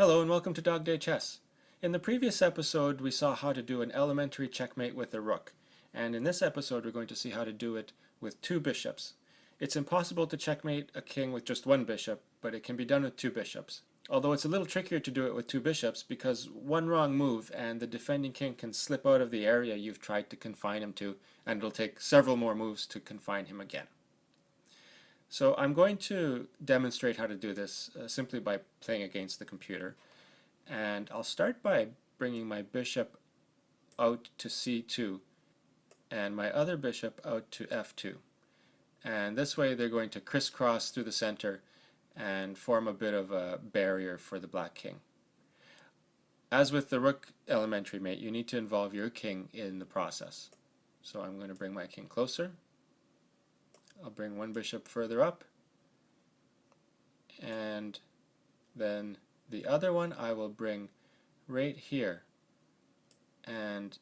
Hello and welcome to Dog Day Chess. In the previous episode we saw how to do an elementary checkmate with a rook, and in this episode we're going to see how to do it with two bishops. It's impossible to checkmate a king with just one bishop, but it can be done with two bishops. Although it's a little trickier to do it with two bishops because one wrong move and the defending king can slip out of the area you've tried to confine him to, and it'll take several more moves to confine him again. So I'm going to demonstrate how to do this simply by playing against the computer. And I'll start by bringing my bishop out to c2 and my other bishop out to f2. And this way they're going to crisscross through the center and form a bit of a barrier for the black king. As with the rook elementary mate, you need to involve your king in the process. So I'm going to bring my king closer. I'll bring one bishop further up, and then the other one I will bring right here, and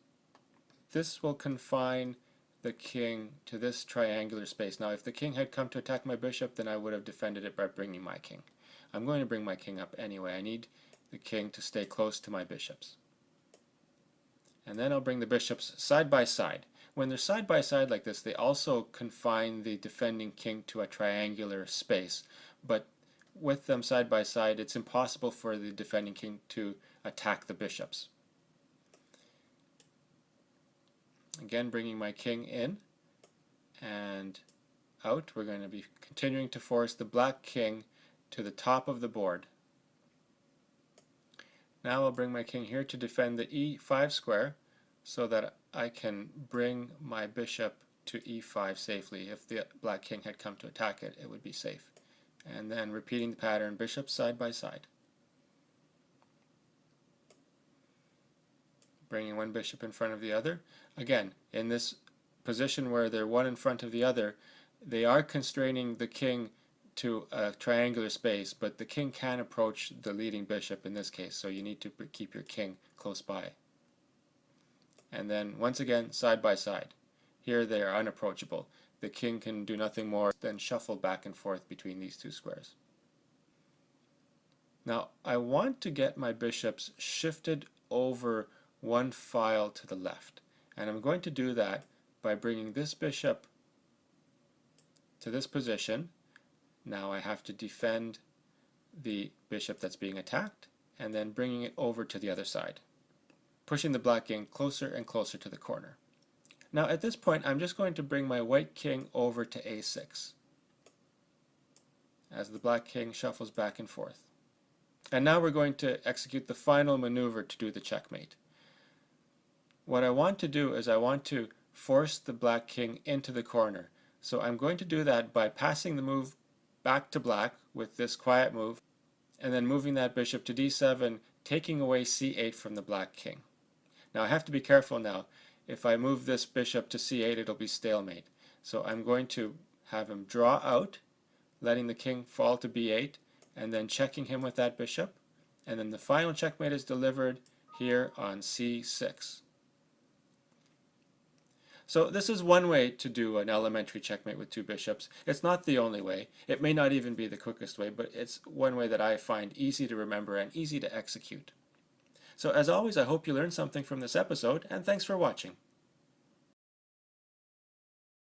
this will confine the king to this triangular space. Now if the king had come to attack my bishop, then I would have defended it by bringing my king. I'm going to bring my king up anyway. I need the king to stay close to my bishops. And then I'll bring the bishops side by side. When they're side by side like this, they also confine the defending king to a triangular space. But with them side by side, it's impossible for the defending king to attack the bishops. Again, bringing my king in and out. We're going to be continuing to force the black king to the top of the board. Now I'll bring my king here to defend the e5 square so that I can bring my bishop to e5 safely. If the black king had come to attack it, it would be safe. And then repeating the pattern, bishops side by side. Bringing one bishop in front of the other. Again, in this position where they're one in front of the other, they are constraining the king to a triangular space, but the king can approach the leading bishop in this case, so you need to keep your king close by. And then once again, side by side. Here they are unapproachable. The king can do nothing more than shuffle back and forth between these two squares. Now I want to get my bishops shifted over one file to the left, and I'm going to do that by bringing this bishop to this position. Now I have to defend the bishop that's being attacked, and then bringing it over to the other side, pushing the black king closer and closer to the corner. Now at this point I'm just going to bring my white king over to a6 as the black king shuffles back and forth. And now we're going to execute the final maneuver to do the checkmate. What I want to do is I want to force the black king into the corner. So I'm going to do that by passing the move back to black with this quiet move, and then moving that bishop to d7, taking away c8 from the black king. Now I have to be careful now. If I move this bishop to c8, it'll be stalemate. So I'm going to have him draw out, letting the king fall to b8, and then checking him with that bishop. And then the final checkmate is delivered here on c6. So this is one way to do an elementary checkmate with two bishops. It's not the only way. It may not even be the quickest way, but it's one way that I find easy to remember and easy to execute. So as always, I hope you learned something from this episode, and thanks for watching.